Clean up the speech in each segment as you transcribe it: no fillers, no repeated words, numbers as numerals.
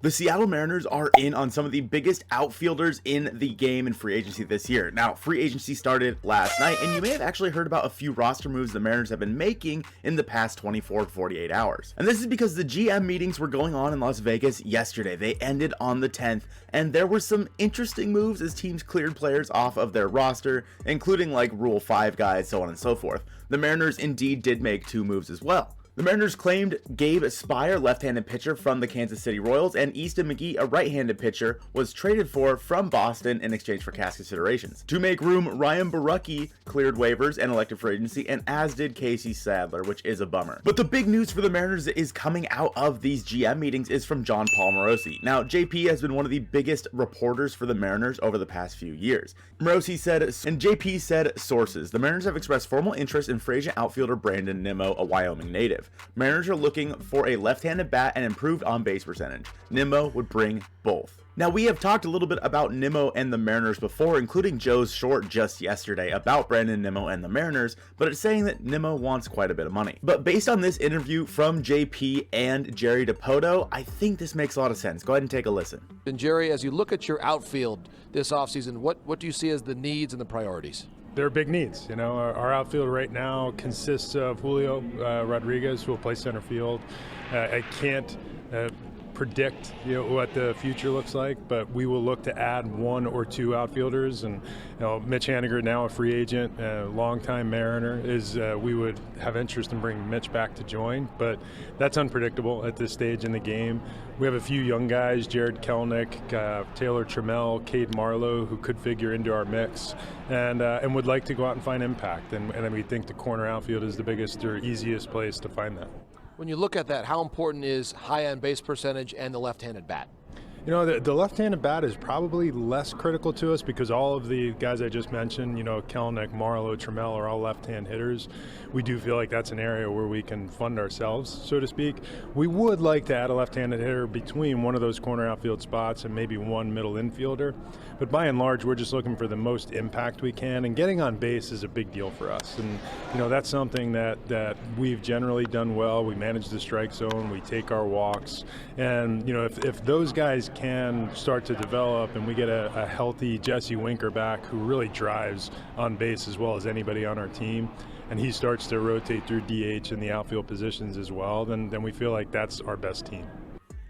The Seattle Mariners are in on some of the biggest outfielders in the game in free agency this year. Now, free agency started last night, and you may have actually heard about a few roster moves the Mariners have been making in the past 24 to 48 hours. And this is because the GM meetings were going on in Las Vegas yesterday. They ended on the 10th, and there were some interesting moves as teams cleared players off of their roster, including like Rule 5 guys, so on and so forth. The Mariners indeed did make two moves as well. The Mariners claimed Gabe Spire, left-handed pitcher from the Kansas City Royals, and Easton McGee, a right-handed pitcher, was traded for from Boston in exchange for cash considerations. To make room, Ryan Borucki cleared waivers and elected free agency, and as did Casey Sadler, which is a bummer. But the big news for the Mariners that is coming out of these GM meetings is from John Paul Morosi. Now, JP has been one of the biggest reporters for the Mariners over the past few years. Morosi said, and JP said, sources, the Mariners have expressed formal interest in free agent outfielder Brandon Nimmo, a Wyoming native. Mariners are looking for a left-handed bat and improved on-base percentage. Nimmo would bring both. Now, we have talked a little bit about Nimmo and the Mariners before, including Joe's short just yesterday about Brandon Nimmo and the Mariners, but it's saying that Nimmo wants quite a bit of money. But based on this interview from JP and Jerry Dipoto, I think this makes a lot of sense. Go ahead and take a listen. And Jerry, as you look at your outfield this offseason, what do you see as the needs and the priorities? They're big needs. You know, our outfield right now consists of Julio Rodriguez, who will play center field. I can't predict what the future looks like, but we will look to add one or two outfielders. And Mitch Haniger, now a free agent, longtime Mariner, we would have interest in bringing Mitch back to join, but that's unpredictable at this stage in the game. We have a few young guys, Jared Kelenic, Taylor Trammell, Cade Marlowe, who could figure into our mix, and would like to go out and find impact. And then we think the corner outfield is the biggest or easiest place to find that. When you look at that, how important is high on-base percentage and the left-handed bat? You know, the left-handed bat is probably less critical to us because all of the guys I just mentioned, Kelenic, Marlowe, Trammell are all left-hand hitters. We do feel like that's an area where we can fund ourselves, so to speak. We would like to add a left-handed hitter between one of those corner outfield spots and maybe one middle infielder. But by and large, we're just looking for the most impact we can, and getting on base is a big deal for us. And that's something that we've generally done well. We manage the strike zone, we take our walks, and if those guys can start to develop and we get a healthy Jesse Winker back who really drives on base as well as anybody on our team, and he starts to rotate through DH in the outfield positions as well, then we feel like that's our best team.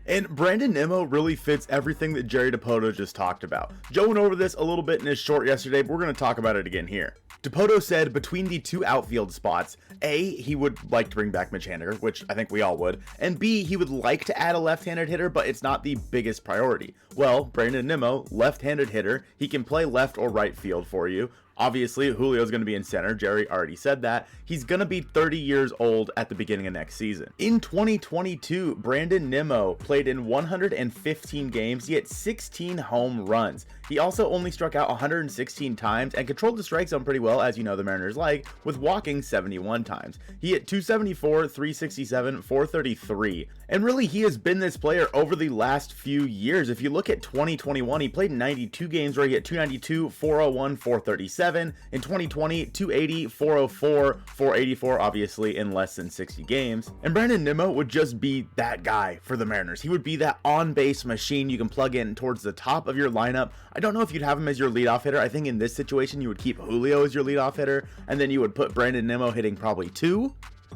And Brandon Nimmo really fits everything that Jerry Dipoto just talked about. Joe went over this a little bit in his short yesterday, but we're going to talk about it again here. Dipoto said between the two outfield spots, A, he would like to bring back Mitch Haniger, which I think we all would, and B, he would like to add a left-handed hitter, but it's not the biggest priority. Well, Brandon Nimmo, left-handed hitter, he can play left or right field for you. Obviously, Julio's going to be in center. Jerry already said that. He's going to be 30 years old at the beginning of next season. In 2022, Brandon Nimmo played in 115 games. He had 16 home runs. He also only struck out 116 times and controlled the strike zone pretty well, as you know the Mariners like, with walking 71 times. He hit 274, 367, 433. And really, he has been this player over the last few years. If you look at 2021, he played in 92 games where he hit 292, 401, 437. In 2020, 280, 404, 484, obviously in less than 60 games. And Brandon Nimmo would just be that guy for the Mariners. He would be that on-base machine you can plug in towards the top of your lineup. I don't know if you'd have him as your leadoff hitter. I think in this situation, you would keep Julio as your leadoff hitter, and then you would put Brandon Nimmo hitting probably 2.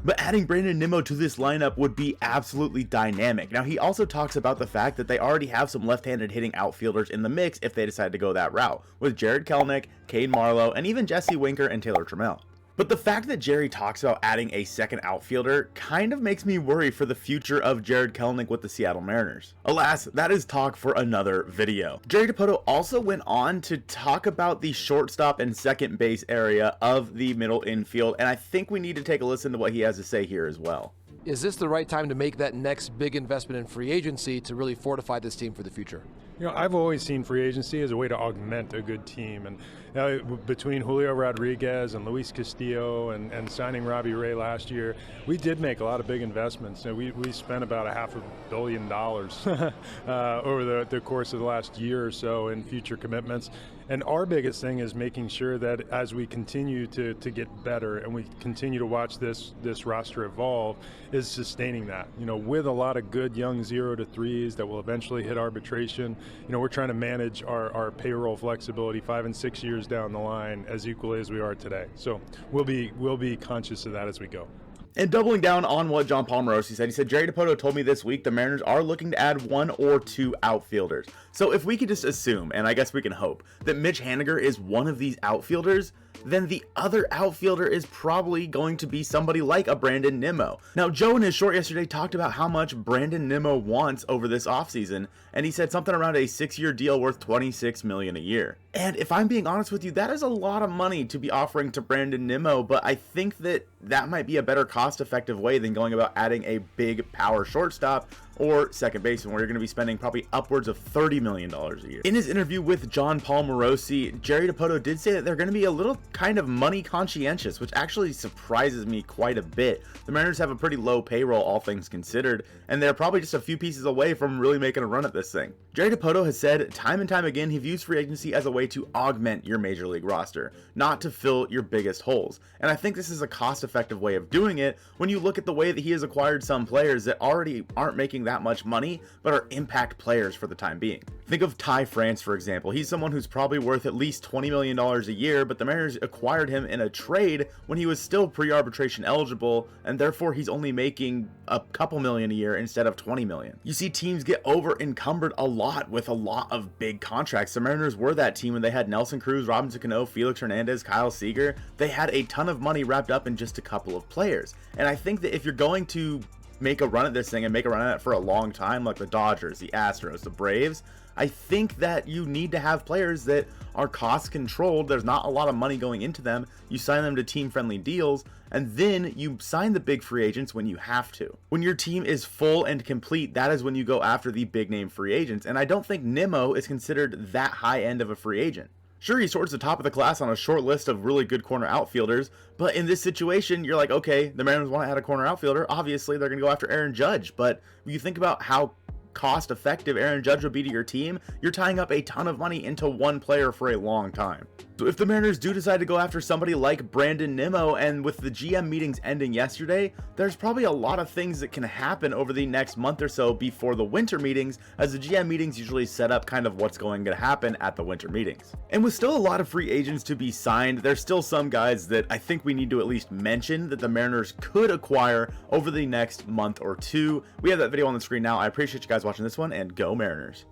But adding Brandon Nimmo to this lineup would be absolutely dynamic. Now, he also talks about the fact that they already have some left-handed hitting outfielders in the mix if they decide to go that route, with Jared Kelenic, Cade Marlowe, and even Jesse Winker and Taylor Trammell. But the fact that Jerry talks about adding a second outfielder kind of makes me worry for the future of Jared Kelenic with the Seattle Mariners. Alas, that is talk for another video. Jerry Dipoto also went on to talk about the shortstop and second base area of the middle infield, and I think we need to take a listen to what he has to say here as well. Is this the right time to make that next big investment in free agency to really fortify this team for the future? I've always seen free agency as a way to augment a good team. And between Julio Rodriguez and Luis Castillo and signing Robbie Ray last year, we did make a lot of big investments. We spent about $500 million over the course of the last year or so in future commitments. And our biggest thing is making sure that as we continue to get better and we continue to watch this roster evolve, is sustaining that. With a lot of good young 0-3s that will eventually hit arbitration, we're trying to manage our payroll flexibility 5 and 6 years down the line as equally as we are today. So we'll be conscious of that as we go. And doubling down on what John Morosi said, he said, Jerry Dipoto told me this week the Mariners are looking to add 1 or 2 outfielders. So if we could just assume, and I guess we can hope, that Mitch Haniger is one of these outfielders, then the other outfielder is probably going to be somebody like a Brandon Nimmo. Now, Joe in his short yesterday talked about how much Brandon Nimmo wants over this offseason, and he said something around a 6-year deal worth $26 million a year. And if I'm being honest with you, that is a lot of money to be offering to Brandon Nimmo, but I think that might be a better cost-effective way than going about adding a big power shortstop or second baseman, where you're going to be spending probably upwards of $30 million a year. In his interview with John Morosi, Jerry Dipoto did say that they're going to be a little kind of money conscientious, which actually surprises me quite a bit. The Mariners have a pretty low payroll, all things considered, and they're probably just a few pieces away from really making a run at this thing. Jerry Dipoto has said time and time again he views free agency as a way to augment your major league roster, not to fill your biggest holes. And I think this is a cost-effective way of doing it when you look at the way that he has acquired some players that already aren't making that much money, but are impact players for the time being. Think of Ty France, for example. He's someone who's probably worth at least $20 million a year, but the Mariners acquired him in a trade when he was still pre-arbitration eligible, and therefore he's only making a couple million a year instead of $20 million. You see teams get over encumbered a lot with a lot of big contracts. The Mariners were that team when they had Nelson Cruz, Robinson Cano, Felix Hernandez, Kyle Seager. They had a ton of money wrapped up in just a couple of players. And I think that if you're going to make a run at this thing and make a run at it for a long time, like the Dodgers, the Astros, the Braves, I think that you need to have players that are cost controlled. There's not a lot of money going into them. You sign them to team friendly deals, and then you sign the big free agents when you have to. When your team is full and complete, that is when you go after the big name free agents. And I don't think Nimmo is considered that high end of a free agent. Sure, he's towards the top of the class on a short list of really good corner outfielders, but in this situation, you're like, okay, the Mariners want to add a corner outfielder. Obviously, they're going to go after Aaron Judge, but when you think about how cost effective Aaron Judge would be to your team, you're tying up a ton of money into one player for a long time. So if the Mariners do decide to go after somebody like Brandon Nimmo, and with the GM meetings ending yesterday, there's probably a lot of things that can happen over the next month or so before the winter meetings, as the GM meetings usually set up kind of what's going to happen at the winter meetings. And with still a lot of free agents to be signed, there's still some guys that I think we need to at least mention that the Mariners could acquire over the next month or two. We have that video on the screen now. I appreciate you guys watching this one, and go Mariners.